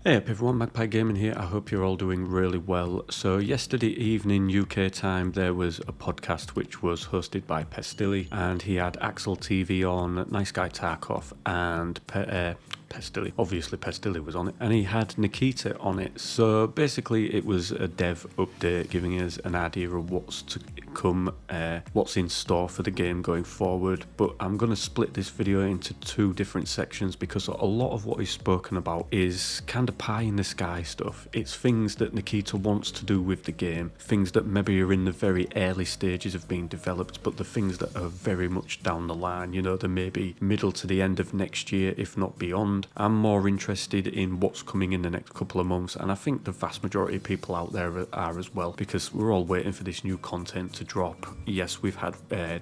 Hey up everyone, Magpie Gaming here. I hope you're all doing really well. So yesterday evening UK time there was a podcast which was hosted by Pestilly, and he had Axel TV on, Nice Guy Tarkov and Pestilly. Obviously Pestilly was on it, and he had Nikita on it. So basically it was a dev update giving us an idea of what's to come, what's in store for the game going forward. But I'm going to split this video into two different sections because a lot of what he's spoken about is kind of pie in the sky stuff. It's things that Nikita wants to do with the game, things that maybe are in the very early stages of being developed, but the things that are very much down the line, you know, they may be middle to the end of next year, if not beyond. I'm more interested in what's coming in the next couple of months, and I think the vast majority of people out there are as well, because we're all waiting for this new content to drop. Yes, we've had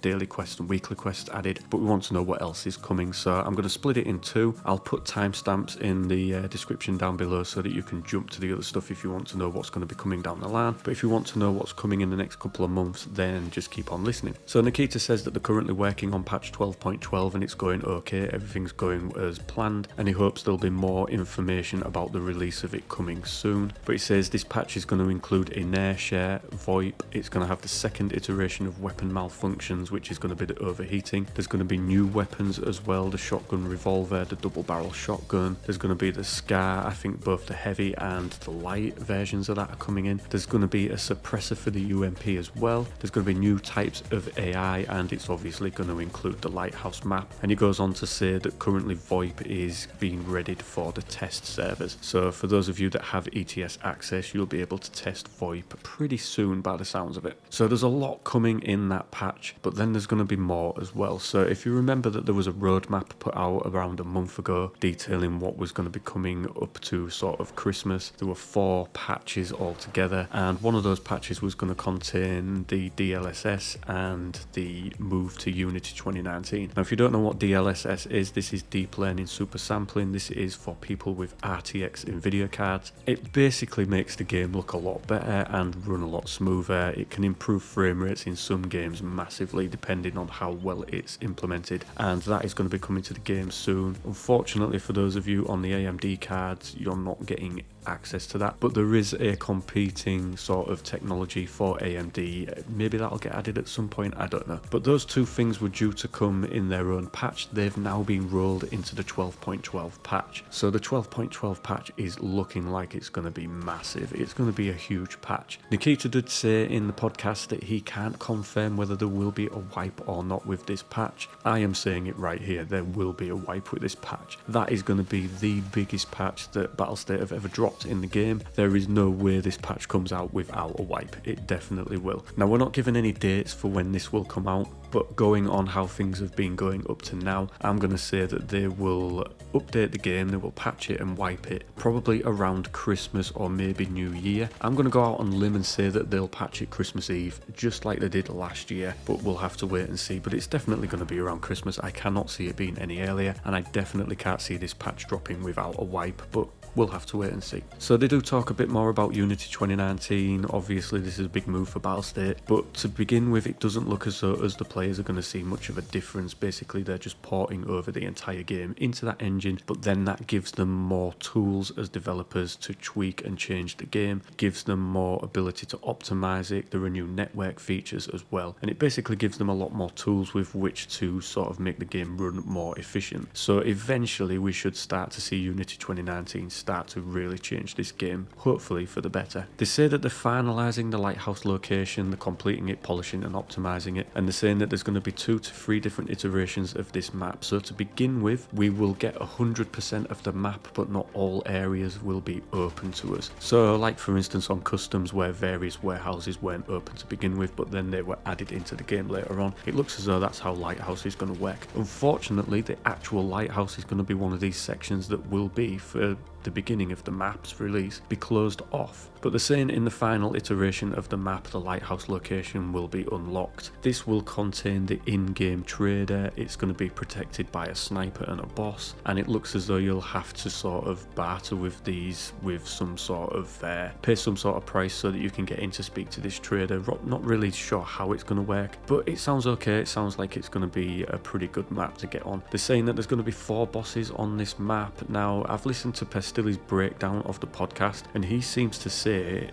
daily quests and weekly quests added, but we want to know what else is coming. So I'm going to split it in two. I'll put timestamps in the description down below so that you can jump to the other stuff if you want to know what's going to be coming down the line. But if you want to know what's coming in the next couple of months, then just keep on listening. So Nikita says that they're currently working on patch 12.12 and it's going okay, everything's going as planned, and he hopes there'll be more information about the release of it coming soon. But he says this patch is going to include inertia, VoIP, it's going to have the second iteration of weapon malfunctions, which is going to be the overheating. There's going to be new weapons as well, the shotgun revolver, the double barrel shotgun. There's going to be the SCAR, I think both the heavy and the light versions of that are coming in. There's going to be a suppressor for the UMP as well. There's going to be new types of AI, and it's obviously going to include the Lighthouse map. And he goes on to say that currently VoIP is being readied for the test servers. So for those of you that have ETS access, you'll be able to test VoIP pretty soon by the sounds of it. So there's a lot coming in that patch, but then there's going to be more as well. So if you remember that there was a roadmap put out around a month ago detailing what was going to be coming up to sort of Christmas, there were 4 patches altogether, and one of those patches was going to contain the DLSS and the move to Unity 2019. Now if you don't know what DLSS is, this is deep learning super sampling. This is for people with RTX Nvidia cards. It basically makes the game look a lot better and run a lot smoother. It can improve frame rates in some games massively depending on how well it's implemented, and that is going to be coming to the game soon. Unfortunately for those of you on the AMD cards, you're not getting access to that, but there is a competing sort of technology for AMD. Maybe that'll get added at some point, I don't know. But those two things were due to come in their own patch. They've now been rolled into the 12.12 patch. So the 12.12 patch is looking like it's going to be massive. It's going to be a huge patch. Nikita did say in the podcast that he can't confirm whether there will be a wipe or not with this patch. I am saying it right here, there will be a wipe with this patch. That is going to be the biggest patch that Battlestate have ever dropped in the game. There is no way this patch comes out without a wipe. It definitely will. Now we're not given any dates for when this will come out, but going on how things have been going up to now, I'm going to say that they will update the game, they will patch it and wipe it probably around Christmas or maybe New Year. I'm going to go out on a limb and say that they'll patch it Christmas Eve, just like they did last year, but we'll have to wait and see. But it's definitely going to be around Christmas. I cannot see it being any earlier, and I definitely can't see this patch dropping without a wipe, but we'll have to wait and see. So they do talk a bit more about Unity 2019. Obviously this is a big move for Battlestate, but to begin with, it doesn't look as though as the players are going to see much of a difference. Basically they're just porting over the entire game into that engine, but then that gives them more tools as developers to tweak and change the game, gives them more ability to optimize it. There are new network features as well, and it basically gives them a lot more tools with which to sort of make the game run more efficient. So eventually we should start to see Unity 2019 start to really change this game, hopefully for the better. They say that they're finalising the Lighthouse location, they're completing it, polishing and optimising it, and they're saying that there's going to be 2 to 3 different iterations of this map. So to begin with, we will get 100% of the map, but not all areas will be open to us. So like for instance on customs, where various warehouses weren't open to begin with, but then they were added into the game later on. It looks as though that's how Lighthouse is going to work. Unfortunately, the actual Lighthouse is going to be one of these sections that will be, for the beginning of the map's release, be closed off. But they're saying in the final iteration of the map, the Lighthouse location will be unlocked. This will contain the in-game trader. It's going to be protected by a sniper and a boss, and it looks as though you'll have to sort of barter with these with some sort of pay some sort of price so that you can get in to speak to this trader. Not really sure how it's going to work, but it sounds okay. It sounds like it's going to be a pretty good map to get on. They're saying that there's going to be 4 bosses on this map. Now I've listened to Pestilly Pestilli's breakdown of the podcast, and he seems to say,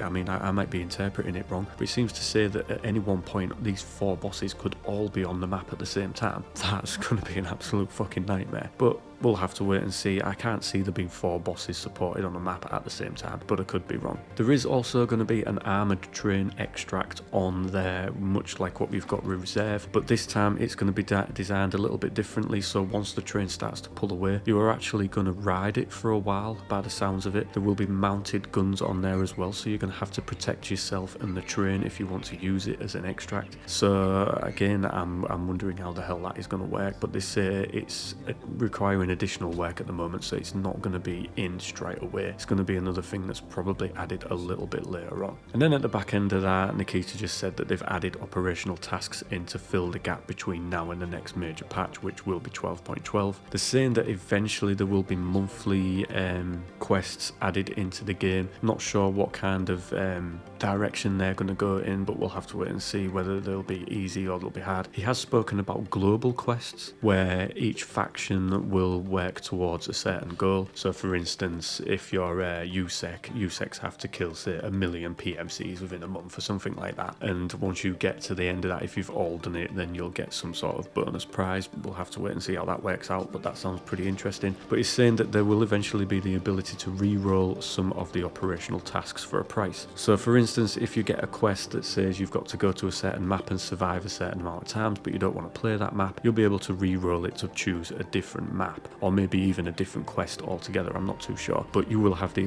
I might be interpreting it wrong, but he seems to say that at any one point these 4 bosses could all be on the map at the same time. That's going to be an absolute fucking nightmare. But we'll have to wait and see. I can't see there being 4 bosses supported on a map at the same time, but I could be wrong. There is also going to be an armoured train extract on there, much like what we've got with Reserve, but this time it's going to be designed a little bit differently. So once the train starts to pull away, you are actually going to ride it for a while by the sounds of it. There will be mounted guns on there as well, so you're going to have to protect yourself and the train if you want to use it as an extract. So again, I'm wondering how the hell that is going to work, but they say it's requiring additional work at the moment, so it's not going to be in straight away. It's going to be another thing that's probably added a little bit later on. And then at the back end of that, Nikita just said that they've added operational tasks in to fill the gap between now and the next major patch, which will be 12.12. They're saying that eventually there will be monthly quests added into the game. Not sure what kind of direction they're going to go in, but we'll have to wait and see whether they'll be easy or they'll be hard. He has spoken about global quests where each faction will work towards a certain goal. So for instance, if you're USEC have to kill, say, 1 million PMCs within a month or something like that. And once you get to the end of that, if you've all done it, then you'll get some sort of bonus prize. We'll have to wait and see how that works out, but that sounds pretty interesting. But he's saying that there will eventually be the ability to re-roll some of the operational tasks for a price. So for instance, if you get a quest that says you've got to go to a certain map and survive a certain amount of times, but you don't want to play that map, you'll be able to re-roll it to choose a different map, or maybe even a different quest altogether. I'm not too sure, but you will have the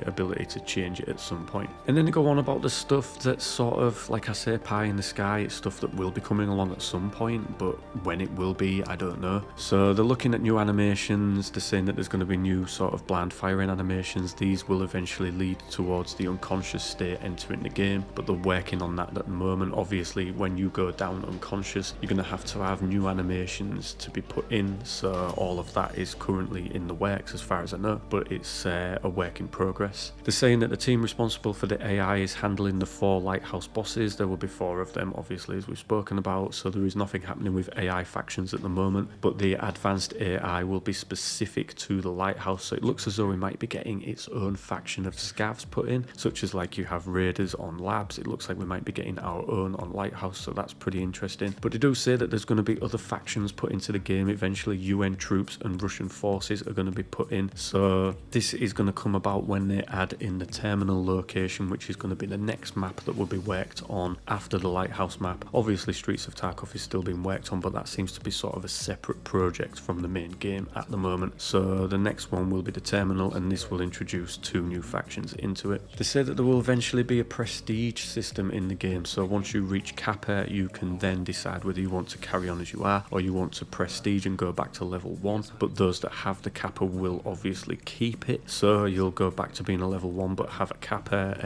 ability to change it at some point. And then they go on about the stuff that's sort of, like I say, pie in the sky. It's stuff that will be coming along at some point, but when it will be, I don't know. So they're looking at new animations. They're saying that there's going to be new sort of blind firing animations. These will eventually lead towards the unconscious state entering the game, but they're working on that at the moment. Obviously, when you go down unconscious, you're going to have new animations to be put in, so all of that is currently in the works as far as I know, but it's a work in progress. They're saying that the team responsible for the AI is handling the 4 Lighthouse Bosses. There will be 4 of them, obviously, as we've spoken about, so there is nothing happening with AI factions at the moment, but the advanced AI will be specific to the Lighthouse, so it looks as though we might be getting its own faction of scavs put in, such as like you have raiders on labs. It looks like we might be getting our own on Lighthouse, so that's pretty interesting. But they do say that there's going to be other factions put into the game eventually. UN troops and Russian forces are going to be put in, so this is going to come about when they add in the terminal location, which is going to be the next map that will be worked on after the Lighthouse map. Obviously Streets of Tarkov is still being worked on, but that seems to be sort of a separate project from the main game at the moment. So the next one will be the terminal, and this will introduce 2 new factions into it. They say that there will eventually be a prestige system in the game, so once you reach Kappa, you can then decide whether you want to carry on as you are or you want to prestige and go back to level 1, but those that have the Kappa will obviously keep it, so you'll go back to being a level 1 but have a Kappa.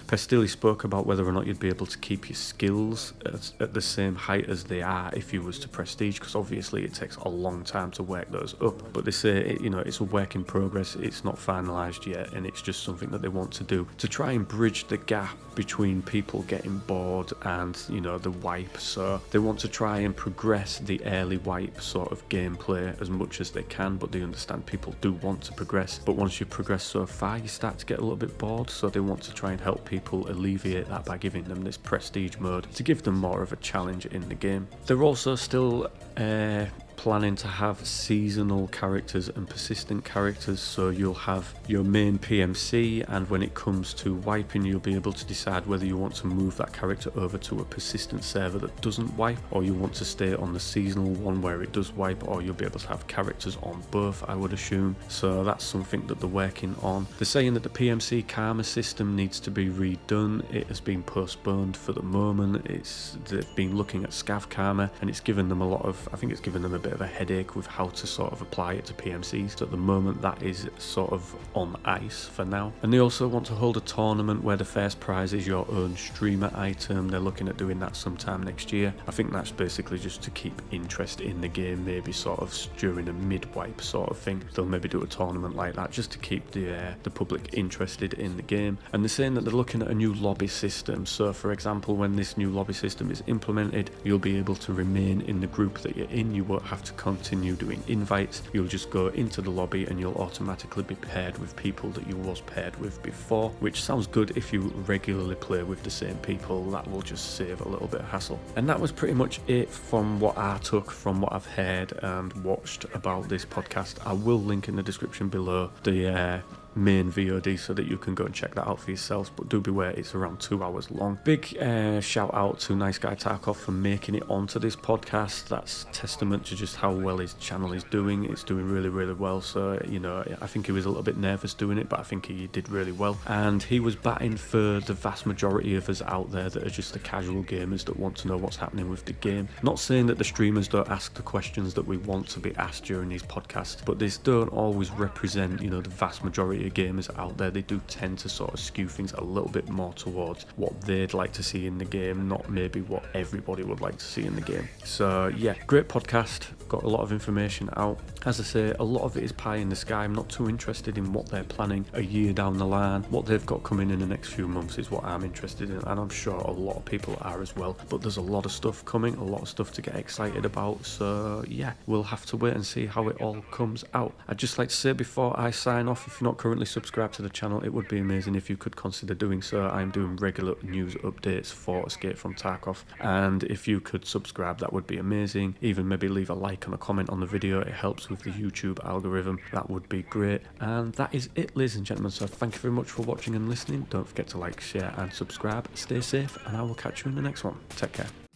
Pestilli spoke about whether or not you'd be able to keep your skills at the same height as they are if you was to prestige, because obviously it takes a long time to work those up, but they say it's a work in progress. It's not finalised yet, and it's just something that they want to do to try and bridge the gap between people getting bored and the wipe. So they want to try and progress the early wipe sort of gameplay as much as they can, but they understand people do want to progress, but once you progress so far you start to get a little bit bored, so they want to try and help people alleviate that by giving them this prestige mode to give them more of a challenge in the game. They're also still planning to have seasonal characters and persistent characters, so you'll have your main PMC, and when it comes to wiping you'll be able to decide whether you want to move that character over to a persistent server that doesn't wipe, or you want to stay on the seasonal one where it does wipe, or you'll be able to have characters on both, I would assume. So that's something that they're working on. They're saying that the PMC karma system needs to be redone. It has been postponed for the moment. They've been looking at scav karma, and it's given them a bit of a headache with how to sort of apply it to PMCs. So at the moment that is sort of on ice for now. And they also want to hold a tournament where the first prize is your own streamer item. They're looking at doing that sometime next year. I think that's basically just to keep interest in the game, maybe sort of during a mid-wipe sort of thing. They'll maybe do a tournament like that just to keep the public interested in the game. And they're saying that they're looking at a new lobby system. So for example, when this new lobby system is implemented, you'll be able to remain in the group that you're in. You won't have have to continue doing invites. You'll just go into the lobby and you'll automatically be paired with people that you was paired with before, which sounds good if you regularly play with the same people. That will just save a little bit of hassle. And that was pretty much it from what I took from what I've heard and watched about this podcast. I will link in the description below the main VOD so that you can go and check that out for yourselves, but do beware, it's around 2 hours long. Big shout out to Nice Guy Tarkov for making it onto this podcast. That's testament to just how well his channel is doing. It's doing really, really well. So, you know, I think he was a little bit nervous doing it, but I think he did really well. And he was batting for the vast majority of us out there that are just the casual gamers that want to know what's happening with the game. Not saying that the streamers don't ask the questions that we want to be asked during these podcasts, but this don't always represent, you know, the vast majority of gamers out there. They do tend to sort of skew things a little bit more towards what they'd like to see in the game, not maybe what everybody would like to see in the game. So yeah, great podcast, got a lot of information out. As I say, a lot of it is pie in the sky. I'm not too interested in what they're planning a year down the line. What they've got coming in the next few months is what I'm interested in, and I'm sure a lot of people are as well. But there's a lot of stuff coming, a lot of stuff to get excited about. So yeah, we'll have to wait and see how it all comes out. I'd just like to say before I sign off, if you're not currently subscribed to the channel, it would be amazing if you could consider doing so. I'm doing regular news updates for Escape from Tarkov, and if you could subscribe, that would be amazing. Even maybe leave a like and a comment on the video, it helps with the YouTube algorithm. That would be great. And that is it, ladies and gentlemen, so thank you very much for watching and listening. Don't forget to like, share and subscribe. Stay safe, and I will catch you in the next one. Take care.